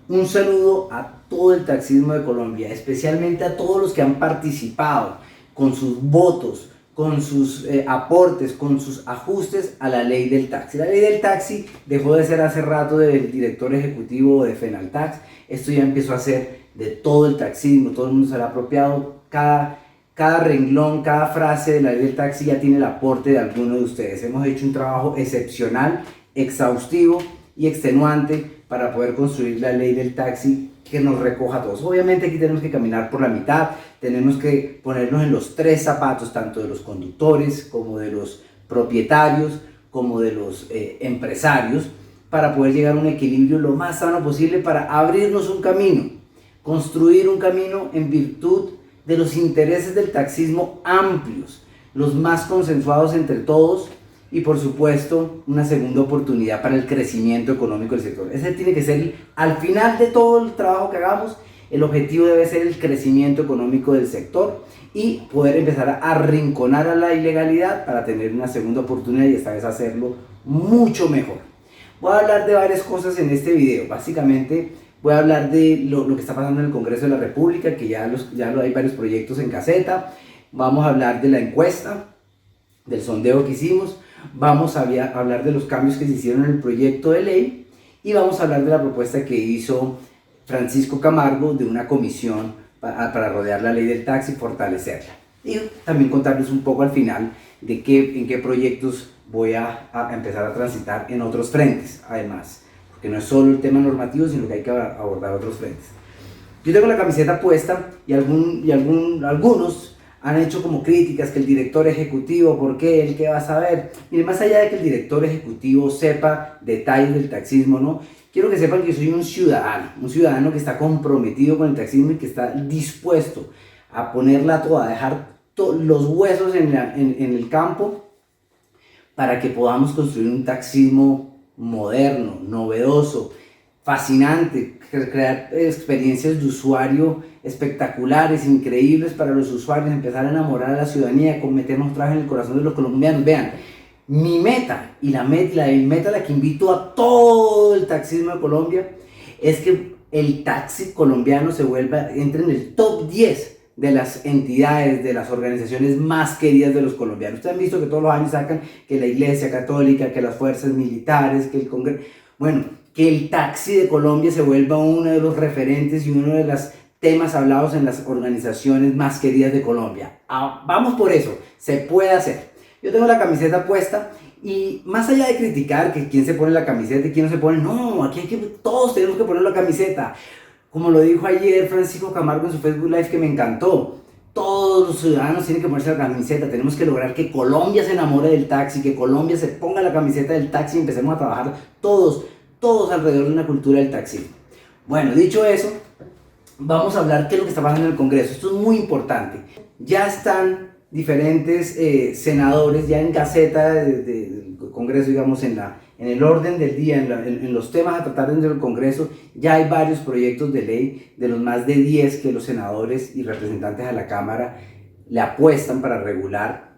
Un saludo a todo el taxismo de Colombia, especialmente a todos los que han participado con sus votos, con sus aportes, con sus ajustes a la ley del taxi. La ley del taxi dejó de ser hace rato del director ejecutivo de Fenaltax. Esto ya empezó a ser de todo el taxismo, todo el mundo se lo ha apropiado. Cada renglón, cada frase de la ley del taxi ya tiene el aporte de alguno de ustedes. Hemos hecho un trabajo excepcional, exhaustivo y extenuante para poder construir la ley del taxi que nos recoja a todos. Obviamente aquí tenemos que caminar por la mitad, tenemos que ponernos en los tres zapatos, tanto de los conductores como de los propietarios, como de los empresarios, para poder llegar a un equilibrio lo más sano posible para abrirnos un camino, construir un camino en virtud de los intereses del taxismo amplios, los más consensuados entre todos, y por supuesto una segunda oportunidad para el crecimiento económico del sector. Ese tiene que ser, al final de todo el trabajo que hagamos, el objetivo debe ser el crecimiento económico del sector y poder empezar a arrinconar a la ilegalidad para tener una segunda oportunidad y esta vez hacerlo mucho mejor. Voy a hablar de varias cosas en este video. Básicamente voy a hablar de lo que está pasando en el Congreso de la República, que ya hay varios proyectos en caseta. Vamos a hablar de la encuesta, del sondeo que hicimos. Vamos a hablar de los cambios que se hicieron en el proyecto de ley y vamos a hablar de la propuesta que hizo Francisco Camargo de una comisión para rodear la ley del taxi y fortalecerla. Y también contarles un poco al final de en qué proyectos voy a empezar a transitar en otros frentes, además, porque no es solo el tema normativo, sino que hay que abordar otros frentes. Yo tengo la camiseta puesta y algunos han hecho como críticas que el director ejecutivo, ¿por qué? ¿El qué va a saber? Miren, más allá de que el director ejecutivo sepa detalles del taxismo, ¿no? Quiero que sepan que soy un ciudadano que está comprometido con el taxismo y que está dispuesto a ponerla toda, a dejar los huesos en el campo para que podamos construir un taxismo moderno, novedoso, fascinante, crear experiencias de usuario espectaculares, increíbles para los usuarios, empezar a enamorar a la ciudadanía, meternos otra vez en el corazón de los colombianos. Vean, mi meta y la meta a la que invito a todo el taxismo de Colombia es que el taxi colombiano entre en el top 10 de las entidades, de las organizaciones más queridas de los colombianos. Ustedes han visto que todos los años sacan que la Iglesia Católica, que las fuerzas militares, que el Congreso. Bueno, que el taxi de Colombia se vuelva uno de los referentes y uno de los temas hablados en las organizaciones más queridas de Colombia. Vamos por eso, se puede hacer. Yo tengo la camiseta puesta y más allá de criticar que quién se pone la camiseta y quién no se pone, no, aquí todos tenemos que poner la camiseta. Como lo dijo ayer Francisco Camargo en su Facebook Live, que me encantó. Todos los ciudadanos tienen que ponerse la camiseta. Tenemos que lograr que Colombia se enamore del taxi, que Colombia se ponga la camiseta del taxi y empecemos a trabajar todos alrededor de una cultura del taxi. Bueno, dicho eso, vamos a hablar qué es lo que está pasando en el Congreso. Esto es muy importante. Ya están diferentes senadores ya en gaceta del Congreso, digamos, en el orden del día, en los temas a tratar dentro del Congreso. Ya hay varios proyectos de ley de los más de 10 que los senadores y representantes a la Cámara le apuestan para regular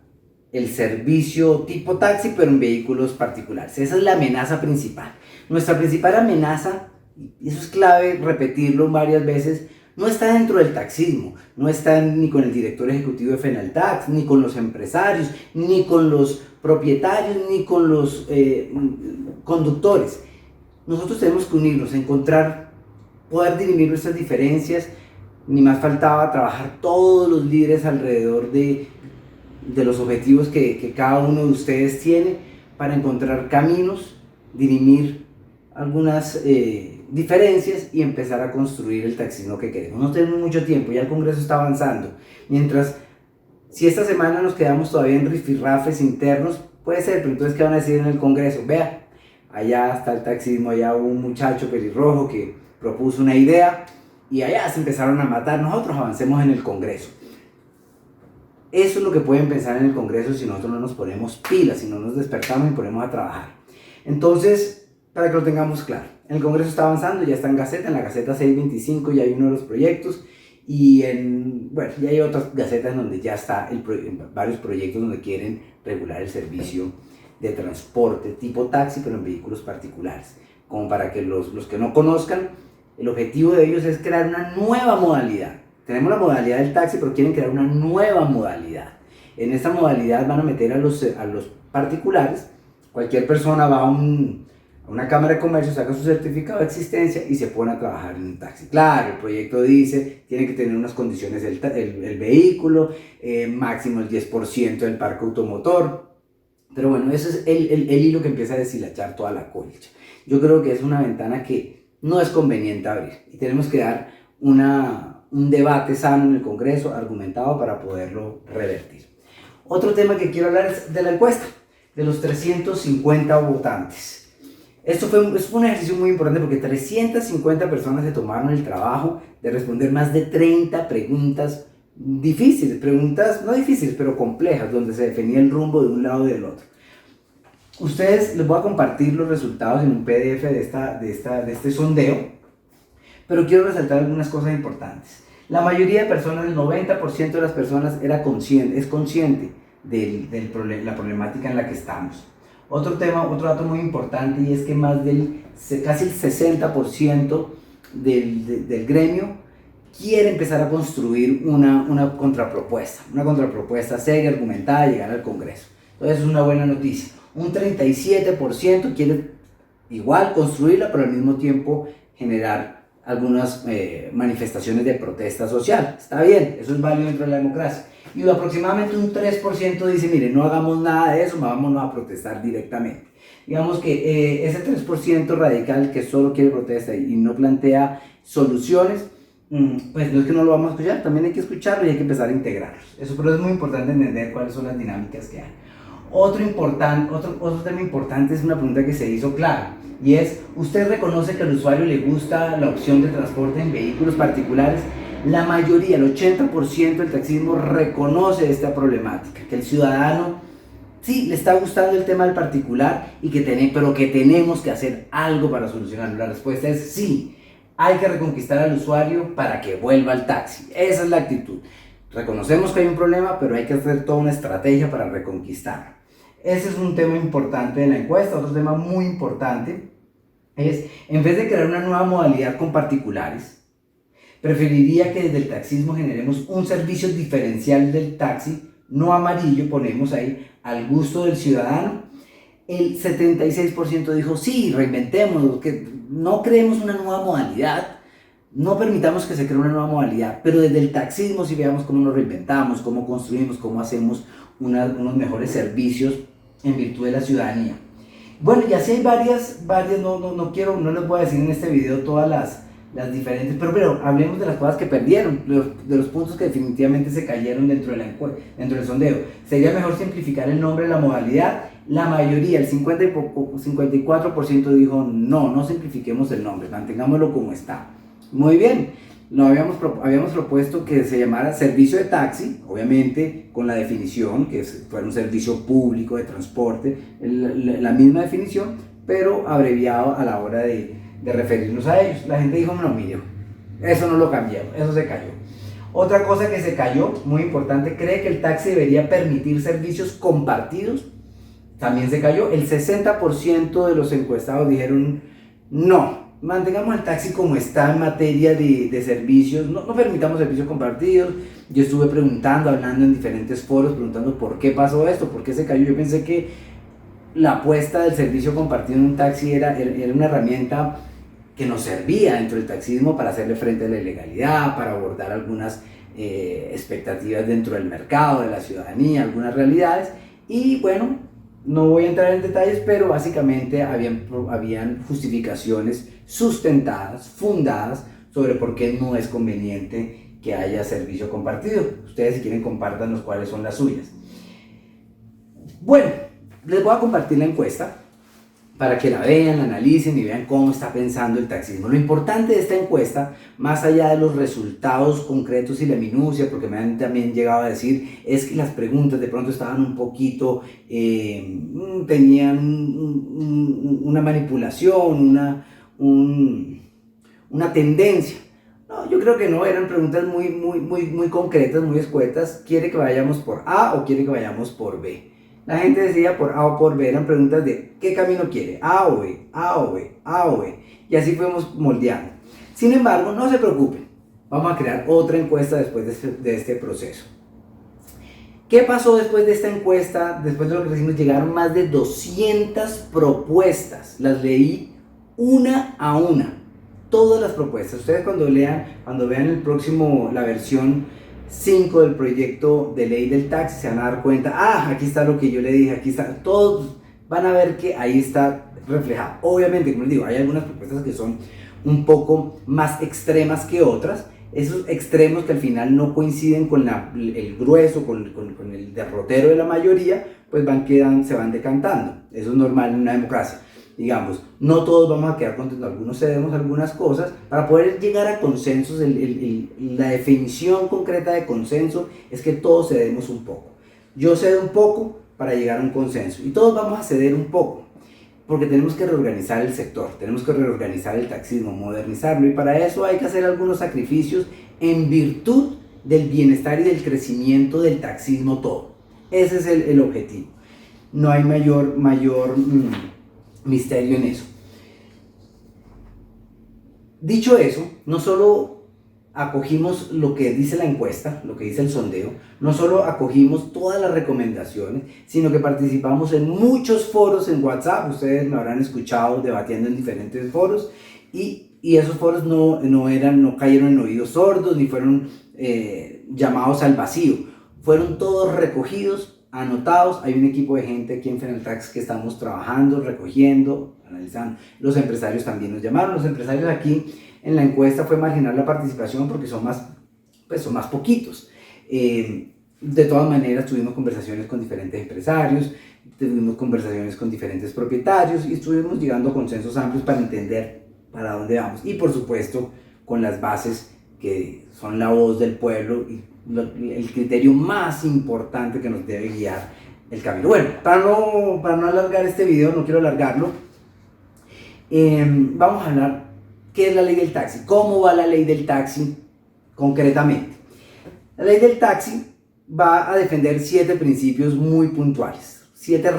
el servicio tipo taxi, pero en vehículos particulares. Esa es la amenaza principal. Nuestra principal amenaza, y eso es clave repetirlo varias veces, no está dentro del taxismo, no está ni con el director ejecutivo de Fenaltax, ni con los empresarios, ni con los propietarios, ni con los conductores. Nosotros tenemos que unirnos, poder dirimir nuestras diferencias. Ni más faltaba trabajar todos los líderes alrededor de los objetivos que cada uno de ustedes tiene para encontrar caminos, dirimir algunas diferencias y empezar a construir el taxismo que queremos. No tenemos mucho tiempo, ya el Congreso está avanzando. Si esta semana nos quedamos todavía en rifirrafes internos, puede ser, pero entonces ¿qué van a decir en el Congreso? Vea, allá está el taxismo, allá hubo un muchacho pelirrojo que propuso una idea y allá se empezaron a matar. Nosotros avancemos en el Congreso. Eso es lo que pueden pensar en el Congreso si nosotros no nos ponemos pilas, si no nos despertamos y ponemos a trabajar. Entonces, para que lo tengamos claro, el Congreso está avanzando, ya está en Gaceta, en la Gaceta 625 ya hay uno de los proyectos y ya hay otras gacetas donde ya está varios proyectos donde quieren regular el servicio de transporte tipo taxi, pero en vehículos particulares. Como para que los que no conozcan, El objetivo de ellos es crear una nueva modalidad. Tenemos la modalidad del taxi, pero quieren crear una nueva modalidad. En esta modalidad van a meter a los particulares. Cualquier persona va a una cámara de comercio, saca su certificado de existencia y se pone a trabajar en un taxi. Claro, el proyecto dice, tiene que tener unas condiciones el vehículo, máximo el 10% del parque automotor. Pero bueno, ese es el hilo que empieza a deshilachar toda la colcha. Yo creo que es una ventana que no es conveniente abrir y tenemos que dar un debate sano en el Congreso, argumentado, para poderlo revertir. Otro tema que quiero hablar es de la encuesta, de los 350 votantes. Esto fue un ejercicio muy importante porque 350 personas se tomaron el trabajo de responder más de 30 preguntas difíciles, preguntas no difíciles, pero complejas, donde se definía el rumbo de un lado y del otro. Ustedes, les voy a compartir los resultados en un PDF de este sondeo, pero quiero resaltar algunas cosas importantes. La mayoría de personas, el 90% de las personas es consciente de la problemática en la que estamos. Otro dato muy importante, y es que casi el 60% del gremio quiere empezar a construir una contrapropuesta seria, argumentada, y llegar al Congreso. Entonces es una buena noticia. Un 37% quiere igual construirla, pero al mismo tiempo generar algunas manifestaciones de protesta social. Está bien, eso es válido dentro de la democracia. Y aproximadamente un 3% dice, mire, no hagamos nada de eso, vámonos a protestar directamente. Digamos que ese 3% radical que solo quiere protesta y no plantea soluciones, pues no es que no lo vamos a escuchar, también hay que escucharlo y hay que empezar a integrarlos. Pero es muy importante entender cuáles son las dinámicas que hay. Otro tema importante es una pregunta que se hizo clara, y es, ¿usted reconoce que al usuario le gusta la opción de transporte en vehículos particulares? La mayoría, el 80% del taxismo reconoce esta problemática, que el ciudadano sí le está gustando el tema del particular, pero que tenemos que hacer algo para solucionarlo. La respuesta es sí, hay que reconquistar al usuario para que vuelva al taxi. Esa es la actitud. Reconocemos que hay un problema, pero hay que hacer toda una estrategia para reconquistarlo. Ese es un tema importante de la encuesta. Otro tema muy importante es, en vez de crear una nueva modalidad con particulares, preferiría que desde el taxismo generemos un servicio diferencial del taxi, no amarillo, ponemos ahí, al gusto del ciudadano. El 76% dijo, sí, reinventémonos, que no creemos una nueva modalidad, no permitamos que se cree una nueva modalidad, pero desde el taxismo sí veamos cómo nos reinventamos, cómo construimos, cómo hacemos unos mejores servicios en virtud de la ciudadanía. Bueno, y así hay varias, no les voy a decir en este video todas las diferentes, pero hablemos de las cosas que perdieron, de los puntos que definitivamente se cayeron dentro del sondeo. Sería mejor simplificar el nombre de la modalidad. La mayoría, el 54% dijo no simplifiquemos el nombre, mantengámoslo como está. Muy bien, habíamos propuesto que se llamara servicio de taxi, obviamente con la definición, que fuera un servicio público de transporte, la misma definición, pero abreviado a la hora de referirnos a ellos. La gente dijo, no, mire, eso no lo cambiamos, eso se cayó. Otra cosa que se cayó, muy importante, cree que el taxi debería permitir servicios compartidos. También se cayó. El 60% de los encuestados dijeron no, mantengamos el taxi como está en materia de servicios, no permitamos servicios compartidos. Yo estuve hablando en diferentes foros, preguntando por qué pasó esto, por qué se cayó. Yo pensé que la apuesta del servicio compartido en un taxi era una herramienta que nos servía dentro del taxismo para hacerle frente a la ilegalidad, para abordar algunas expectativas dentro del mercado, de la ciudadanía, algunas realidades. Y bueno, no voy a entrar en detalles, pero básicamente habían justificaciones sustentadas, fundadas, sobre por qué no es conveniente que haya servicio compartido. Ustedes, si quieren, compártanos cuáles son las suyas. Bueno, les voy a compartir la encuesta para que la vean, la analicen y vean cómo está pensando el taxismo. Lo importante de esta encuesta, más allá de los resultados concretos y la minucia, porque me han también llegado a decir, es que las preguntas de pronto estaban un poquito, tenían una manipulación, una tendencia. No, yo creo que no, eran preguntas muy concretas, muy escuetas. ¿Quiere que vayamos por A o quiere que vayamos por B? La gente decía por A o por B, eran preguntas de ¿qué camino quiere? A o B, A o B, A o B. Y así fuimos moldeando. Sin embargo, no se preocupen, vamos a crear otra encuesta después de este proceso. ¿Qué pasó después de esta encuesta? Después de lo que decimos, llegaron más de 200 propuestas. Las leí una a una. Todas las propuestas. Ustedes cuando vean el próximo, la versión 5 del proyecto de ley del taxi, se van a dar cuenta, aquí está lo que yo le dije, aquí está. Todos van a ver que ahí está reflejado. Obviamente, como les digo, hay algunas propuestas que son un poco más extremas que otras. Esos extremos que al final no coinciden con el grueso, con el derrotero de la mayoría, pues se van decantando. Eso es normal en una democracia. Digamos, no todos vamos a quedar contentos, algunos cedemos algunas cosas para poder llegar a consensos. La definición concreta de consenso es que todos cedemos un poco. Yo cedo un poco para llegar a un consenso y todos vamos a ceder un poco. Porque tenemos que reorganizar el sector, tenemos que reorganizar el taxismo, modernizarlo, y para eso hay que hacer algunos sacrificios en virtud del bienestar y del crecimiento del taxismo todo. Ese es el objetivo. No hay mayor misterio en eso. Dicho eso, no solo acogimos lo que dice la encuesta, lo que dice el sondeo, no solo acogimos todas las recomendaciones, sino que participamos en muchos foros en WhatsApp. Ustedes me habrán escuchado debatiendo en diferentes foros, y esos foros no cayeron en oídos sordos, ni fueron llamados al vacío. Fueron todos recogidos, anotados. Hay un equipo de gente aquí en Fenaltax que estamos trabajando, recogiendo, analizando. Los empresarios también nos llamaron. Los empresarios aquí en la encuesta fue marginal la participación porque son más poquitos. De todas maneras, tuvimos conversaciones con diferentes empresarios, tuvimos conversaciones con diferentes propietarios y estuvimos llegando a consensos amplios para entender para dónde vamos. Y por supuesto, con las bases que son la voz del pueblo y el criterio más importante que nos debe guiar el camino. Bueno, para no alargar este video, no quiero alargarlo, vamos a hablar qué es la ley del taxi, cómo va la ley del taxi concretamente. La ley del taxi va a defender 7 principios muy puntuales, 7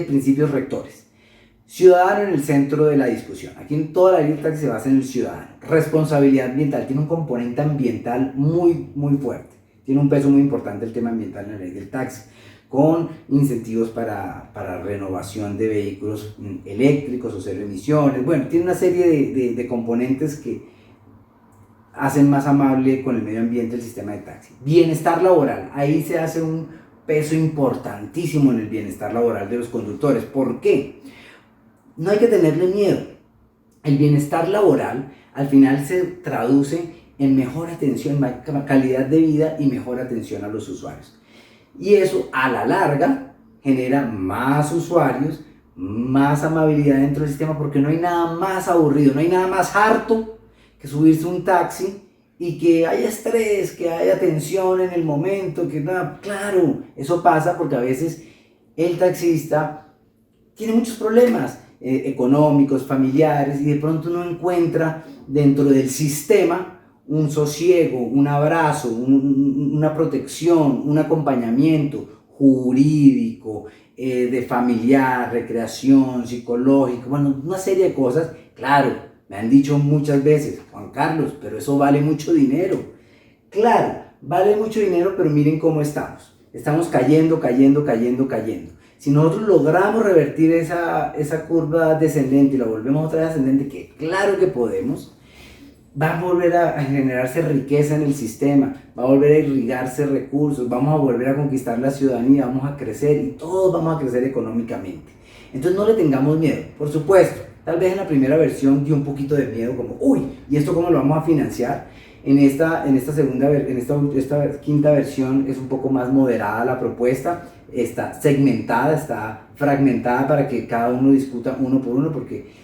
principios rectores. Ciudadano en el centro de la discusión. Aquí en toda la ley del taxi se basa en el ciudadano. Responsabilidad ambiental, tiene un componente ambiental muy fuerte. Tiene un peso muy importante el tema ambiental en la ley del taxi, con incentivos para renovación de vehículos eléctricos o cero emisiones. Bueno, tiene una serie de componentes que hacen más amable con el medio ambiente el sistema de taxi. Bienestar laboral, ahí se hace un peso importantísimo en el bienestar laboral de los conductores. ¿Por qué? No hay que tenerle miedo. El bienestar laboral al final se traduce en mejor atención, calidad de vida y mejor atención a los usuarios. Y eso a la larga genera más usuarios, más amabilidad dentro del sistema, porque no hay nada más aburrido, no hay nada más harto que subirse a un taxi y que haya estrés, que haya tensión en el momento, claro, eso pasa porque a veces el taxista tiene muchos problemas económicos, familiares, y de pronto no encuentra dentro del sistema un sosiego, un abrazo, una protección, un acompañamiento jurídico, de familiar, recreación, psicológico, bueno, una serie de cosas. Claro, me han dicho muchas veces, Juan Carlos, pero eso vale mucho dinero. Claro, vale mucho dinero, pero miren cómo estamos. Estamos cayendo. Si nosotros logramos revertir esa curva descendente y la volvemos otra vez ascendente, que claro que podemos, va a volver a generarse riqueza en el sistema, va a volver a irrigarse recursos, vamos a volver a conquistar la ciudadanía, vamos a crecer y todos vamos a crecer económicamente. Entonces no le tengamos miedo. Por supuesto, tal vez en la primera versión dio un poquito de miedo, como, ¿y esto cómo lo vamos a financiar? En esta quinta versión es un poco más moderada la propuesta, está segmentada, está fragmentada para que cada uno discuta uno por uno, porque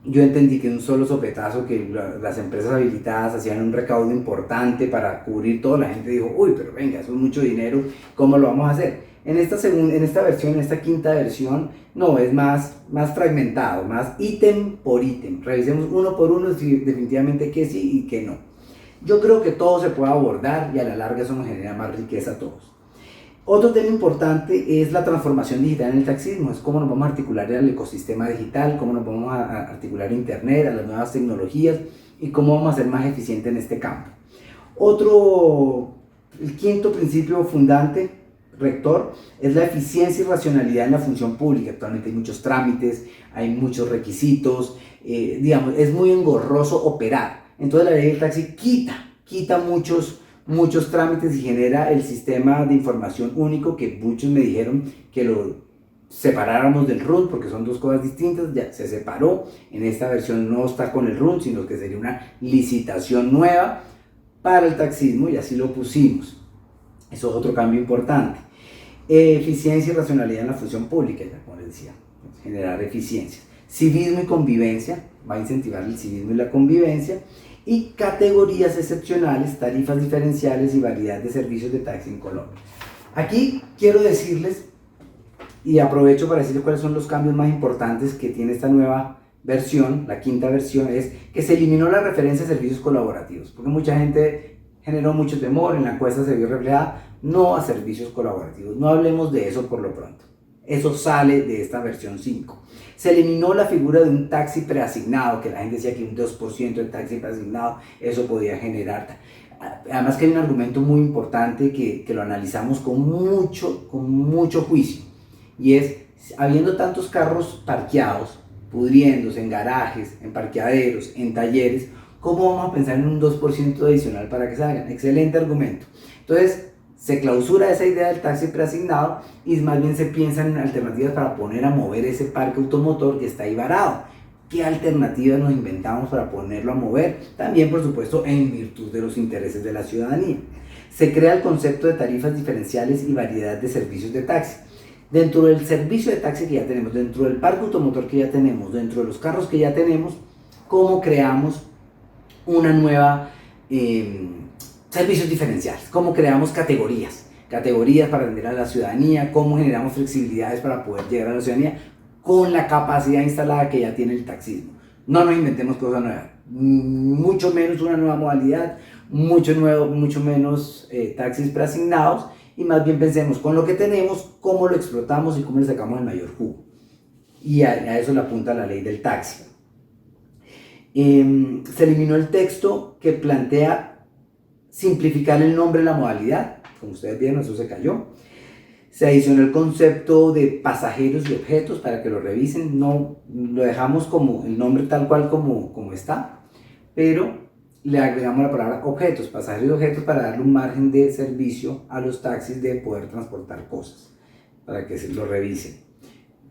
yo entendí que un solo sopetazo, que las empresas habilitadas hacían un recaudo importante para cubrir todo, la gente dijo, pero venga, eso es mucho dinero, ¿cómo lo vamos a hacer? En esta quinta versión, no, es más fragmentado, más ítem por ítem. Revisemos uno por uno si definitivamente que sí y que no. Yo creo que todo se puede abordar y a la larga eso nos genera más riqueza a todos. Otro tema importante es la transformación digital en el taxismo, es cómo nos vamos a articular al ecosistema digital, cómo nos vamos a articular a internet, a las nuevas tecnologías, y cómo vamos a ser más eficientes en este campo. El quinto principio fundante, rector, es la eficiencia y racionalidad en la función pública. Actualmente hay muchos trámites, hay muchos requisitos, digamos, es muy engorroso operar. Entonces la ley del taxi quita muchos trámites y genera el sistema de información único que muchos me dijeron que lo separáramos del RUN porque son dos cosas distintas. Ya se separó, en esta versión no está con el RUN, sino que sería una licitación nueva para el taxismo y así lo pusimos. Eso es otro cambio importante. Eficiencia y racionalidad en la función pública, ya como les decía, generar eficiencia. Civismo y convivencia, va a incentivar el civismo y la convivencia. Y categorías excepcionales, tarifas diferenciales y variedad de servicios de taxi en Colombia. Aquí quiero decirles, y aprovecho para decirles cuáles son los cambios más importantes que tiene esta nueva versión, la quinta versión, es que se eliminó la referencia a servicios colaborativos, porque mucha gente generó mucho temor, en la encuesta se vio reflejada, no a servicios colaborativos. No hablemos de eso por lo pronto. Eso sale de esta versión 5. Se eliminó la figura de un taxi preasignado, que la gente decía que un 2% de taxi preasignado, eso podía generar. Además que hay un argumento muy importante que lo analizamos con mucho juicio, y es, habiendo tantos carros parqueados, pudriéndose en garajes, en parqueaderos, en talleres, ¿cómo vamos a pensar en un 2% adicional para que salgan? Excelente argumento. Entonces, se clausura esa idea del taxi preasignado y más bien se piensa en alternativas para poner a mover ese parque automotor que está ahí varado. ¿Qué alternativas nos inventamos para ponerlo a mover? También, por supuesto, en virtud de los intereses de la ciudadanía. Se crea el concepto de tarifas diferenciales y variedad de servicios de taxi. Dentro del servicio de taxi que ya tenemos, dentro del parque automotor que ya tenemos, dentro de los carros que ya tenemos, ¿cómo creamos una nueva servicios diferenciales? ¿Cómo creamos categorías para atender a la ciudadanía? ¿Cómo generamos flexibilidades para poder llegar a la ciudadanía con la capacidad instalada que ya tiene el taxismo? No nos inventemos cosas nuevas, mucho menos una nueva modalidad, mucho menos taxis preasignados, y más bien pensemos con lo que tenemos, cómo lo explotamos y cómo le sacamos el mayor jugo. Y a eso le apunta la ley del taxi. Se eliminó el texto que plantea simplificar el nombre de la modalidad. Como ustedes vieron, eso se cayó. Se adicionó el concepto de pasajeros y objetos para que lo revisen. No lo dejamos como el nombre tal cual como está, pero le agregamos la palabra objetos, pasajeros y objetos, para darle un margen de servicio a los taxis de poder transportar cosas, para que se lo revisen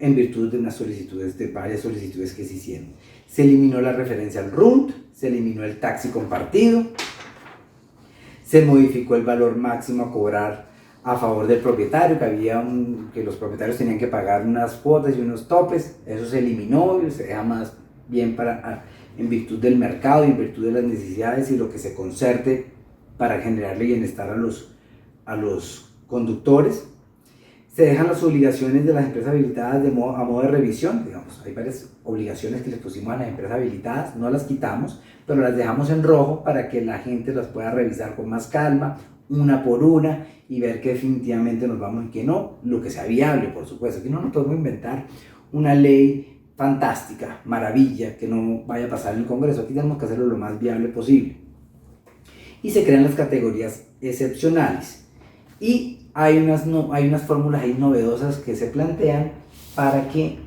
en virtud de unas solicitudes, de varias solicitudes que se hicieron. Se eliminó la referencia al RUNT, se eliminó el taxi compartido, se modificó el valor máximo a cobrar a favor del propietario, que los propietarios tenían que pagar unas cuotas y unos topes. Eso se eliminó y se deja más bien en virtud del mercado y en virtud de las necesidades y lo que se concerte para generarle bienestar a los conductores. Se dejan las obligaciones de las empresas habilitadas a modo de revisión. Digamos, hay varias obligaciones que les pusimos a las empresas habilitadas, no las quitamos, pero las dejamos en rojo para que la gente las pueda revisar con más calma, una por una, y ver que definitivamente nos vamos y que no, lo que sea viable, por supuesto. Aquí no nos podemos inventar una ley fantástica, maravilla, que no vaya a pasar en el Congreso. Aquí tenemos que hacerlo lo más viable posible. Y se crean las categorías excepcionales. Y hay unas fórmulas ahí novedosas que se plantean para que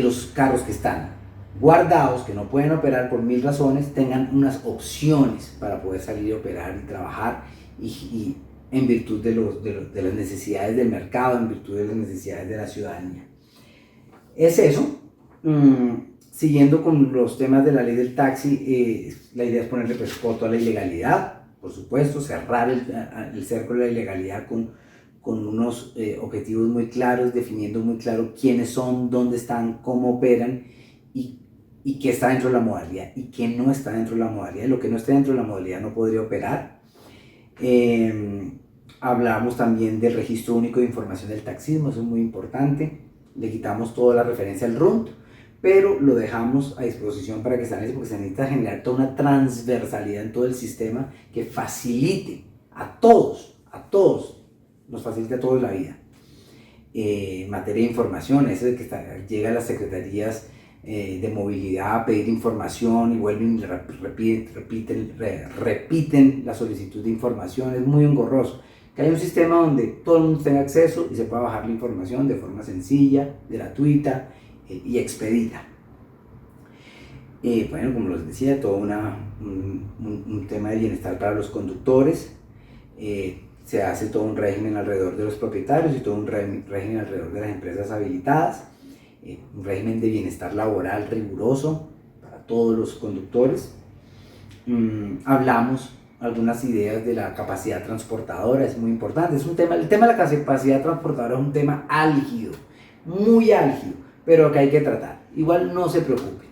los carros que están guardados, que no pueden operar por 1000 razones, tengan unas opciones para poder salir a operar y trabajar, y en virtud de las necesidades del mercado, en virtud de las necesidades de la ciudadanía. Es eso. Siguiendo con los temas de la ley del taxi, la idea es ponerle pues coto a la ilegalidad, por supuesto, cerrar el cerco de la ilegalidad con unos objetivos muy claros, definiendo muy claro quiénes son, dónde están, cómo operan y qué está dentro de la modalidad y qué no está dentro de la modalidad. Lo que no está dentro de la modalidad no podría operar. Hablamos también del registro único de información del taxismo, eso es muy importante. Le quitamos toda la referencia al RUNT, pero lo dejamos a disposición para que se analice, porque se necesita generar toda una transversalidad en todo el sistema que facilite a todos, nos facilite a todos la vida. En materia de información, ese de que llega a las secretarías de movilidad a pedir información y vuelven y repiten la solicitud de información. Es muy engorroso. Que haya un sistema donde todo el mundo tenga acceso y se pueda bajar la información de forma sencilla, gratuita y expedita. Bueno, como les decía, todo un tema de bienestar para los conductores. Se hace todo un régimen alrededor de los propietarios y todo un régimen alrededor de las empresas habilitadas. Un régimen de bienestar laboral riguroso para todos los conductores. Hablamos algunas ideas de la capacidad transportadora, es muy importante. Es un tema, el tema de la capacidad transportadora es un tema álgido, muy álgido, pero que hay que tratar. Igual no se preocupen.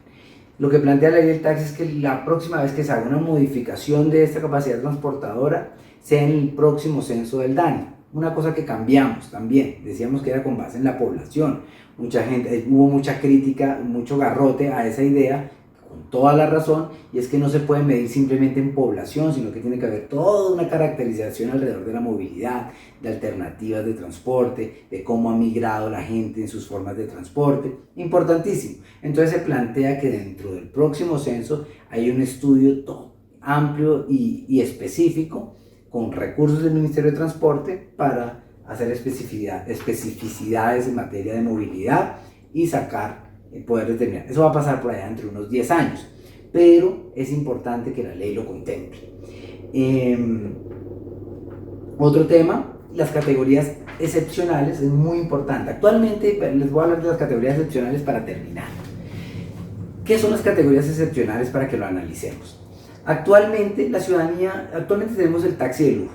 Lo que plantea la ley del taxi es que la próxima vez que se haga una modificación de esta capacidad transportadora sea en el próximo censo del DANE. Una cosa que cambiamos también, decíamos que era con base en la población. Mucha gente, hubo mucha crítica, mucho garrote a esa idea, con toda la razón, y es que no se puede medir simplemente en población, sino que tiene que haber toda una caracterización alrededor de la movilidad, de alternativas de transporte, de cómo ha migrado la gente en sus formas de transporte. Importantísimo. Entonces se plantea que dentro del próximo censo hay un estudio amplio y específico con recursos del Ministerio de Transporte para hacer especificidades en materia de movilidad y poder determinar. Eso va a pasar por allá entre unos 10 años, pero es importante que la ley lo contemple. Otro tema, las categorías excepcionales, es muy importante. Actualmente les voy a hablar de las categorías excepcionales para terminar. ¿Qué son las categorías excepcionales para que lo analicemos? Actualmente tenemos el taxi de lujo.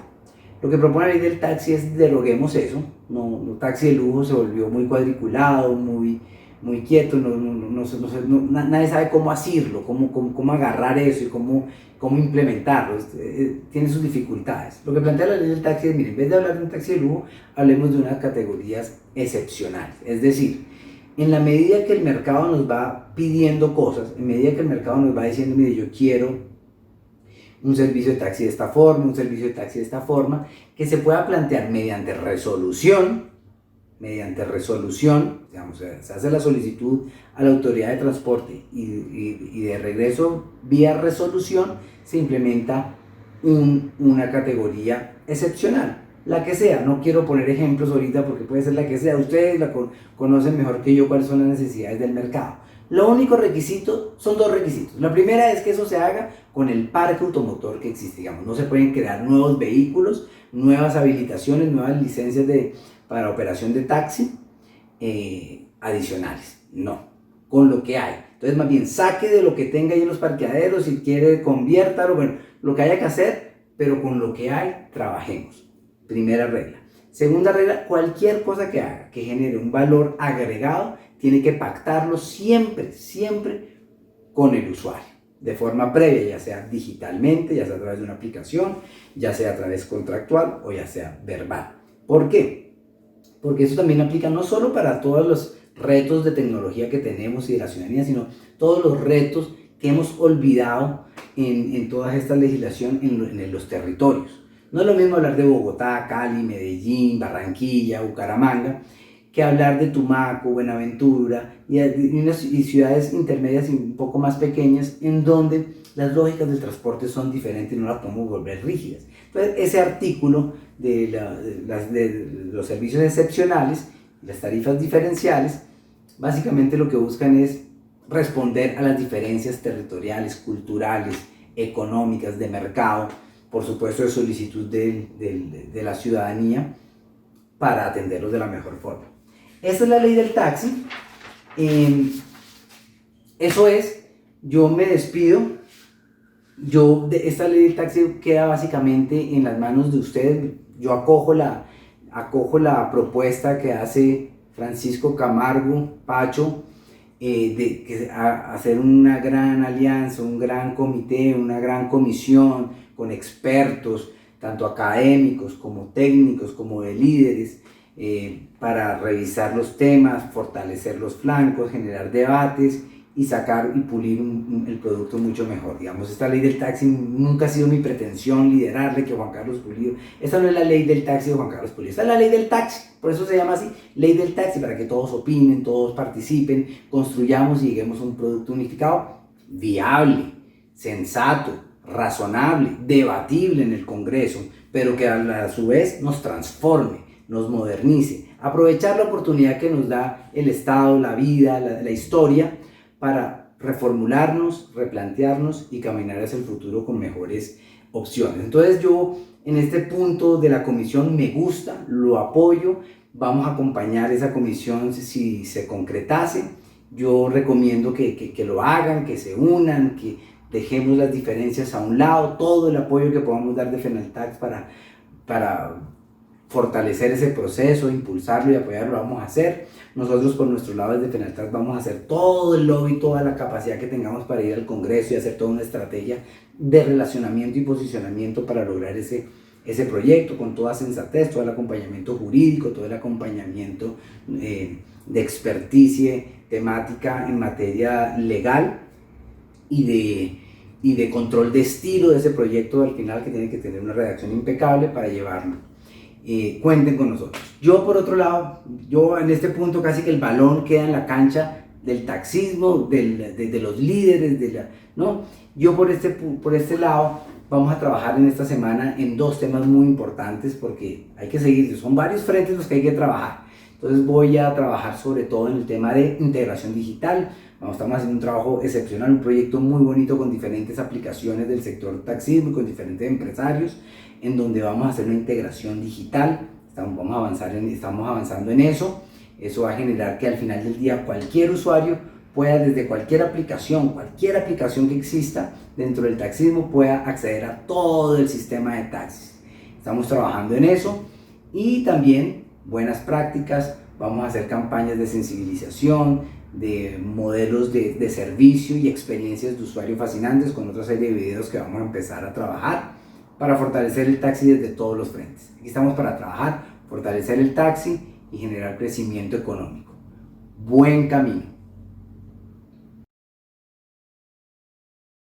Lo que propone la ley del taxi es deroguemos eso. No, taxi de lujo se volvió muy cuadriculado, muy quieto, nadie sabe cómo hacerlo, cómo agarrar eso y cómo implementarlo. Tiene sus dificultades. Lo que plantea la ley del taxi es, miren, en vez de hablar de un taxi de lujo, hablemos de unas categorías excepcionales. Es decir, en la medida que el mercado nos va pidiendo cosas, en medida que el mercado nos va diciendo, mire, yo quiero un servicio de taxi de esta forma, un servicio de taxi de esta forma, que se pueda plantear mediante resolución, digamos, se hace la solicitud a la autoridad de transporte y de regreso vía resolución se implementa una categoría excepcional, la que sea. No quiero poner ejemplos ahorita porque puede ser la que sea, ustedes la conocen mejor que yo cuáles son las necesidades del mercado. Lo único requisito, son dos requisitos. La primera es que eso se haga con el parque automotor que existe, digamos, no se pueden crear nuevos vehículos, nuevas habilitaciones, nuevas licencias para operación de taxi adicionales, no, con lo que hay. Entonces más bien saque de lo que tenga ahí en los parqueaderos, si quiere conviértalo, bueno, lo que haya que hacer, pero con lo que hay trabajemos. Primera regla. Segunda regla, cualquier cosa que haga que genere un valor agregado tiene que pactarlo siempre con el usuario, de forma previa, ya sea digitalmente, ya sea a través de una aplicación, ya sea a través contractual o ya sea verbal. ¿Por qué? Porque eso también aplica no solo para todos los retos de tecnología que tenemos y de la ciudadanía, sino todos los retos que hemos olvidado en toda esta legislación en los territorios. No es lo mismo hablar de Bogotá, Cali, Medellín, Barranquilla, Bucaramanga, que hablar de Tumaco, Buenaventura y ciudades intermedias y un poco más pequeñas, en donde las lógicas del transporte son diferentes y no las podemos volver rígidas. Entonces, ese artículo de los servicios excepcionales, las tarifas diferenciales, básicamente lo que buscan es responder a las diferencias territoriales, culturales, económicas, de mercado, por supuesto de solicitud de la ciudadanía, para atenderlos de la mejor forma. Esta es la ley del taxi. Eso es, yo me despido. Esta ley del taxi queda básicamente en las manos de ustedes. Yo acojo la propuesta que hace Francisco Camargo Pacho, de hacer una gran alianza, un gran comité, una gran comisión con expertos, tanto académicos como técnicos, como de líderes, para revisar los temas, fortalecer los flancos, generar debates y sacar y pulir el producto mucho mejor. Digamos, esta ley del taxi nunca ha sido mi pretensión liderarle que Juan Carlos Pulido. Esta no es la ley del taxi de Juan Carlos Pulido, esta es la ley del taxi, por eso se llama así, ley del taxi, para que todos opinen, todos participen, construyamos y lleguemos a un producto unificado viable, sensato, razonable, debatible en el Congreso, pero que a su vez nos transforme, nos modernice. Aprovechar la oportunidad que nos da el Estado, la vida, la historia, para reformularnos, replantearnos y caminar hacia el futuro con mejores opciones. Entonces yo en este punto de la comisión me gusta, lo apoyo, vamos a acompañar esa comisión si se concretase. Yo recomiendo que lo hagan, que se unan, que dejemos las diferencias a un lado, todo el apoyo que podamos dar de FENALTAX para fortalecer ese proceso, impulsarlo y apoyarlo, lo vamos a hacer. Nosotros por nuestro lado desde FENALTAX vamos a hacer todo el lobby, toda la capacidad que tengamos para ir al Congreso y hacer toda una estrategia de relacionamiento y posicionamiento para lograr ese proyecto con toda sensatez, todo el acompañamiento jurídico, todo el acompañamiento de experticia temática en materia legal y de control de estilo de ese proyecto al final, que tiene que tener una redacción impecable para llevarlo. Cuenten con nosotros. Yo por otro lado, yo en este punto casi que el balón queda en la cancha del taxismo, de los líderes, ¿no? Yo por este lado vamos a trabajar en esta semana en dos temas muy importantes porque hay que seguir, son varios frentes los que hay que trabajar. Entonces voy a trabajar sobre todo en el tema de integración digital. Estamos haciendo un trabajo excepcional, un proyecto muy bonito con diferentes aplicaciones del sector taxismo y con diferentes empresarios, en donde vamos a hacer una integración digital. Estamos avanzando en eso. Eso va a generar que al final del día cualquier usuario pueda, desde cualquier aplicación que exista dentro del taxismo, pueda acceder a todo el sistema de taxis. Estamos trabajando en eso y también buenas prácticas. Vamos a hacer campañas de sensibilización, de modelos de servicio y experiencias de usuario fascinantes con otra serie de videos que vamos a empezar a trabajar para fortalecer el taxi desde todos los frentes. Aquí estamos para trabajar, fortalecer el taxi y generar crecimiento económico. Buen camino.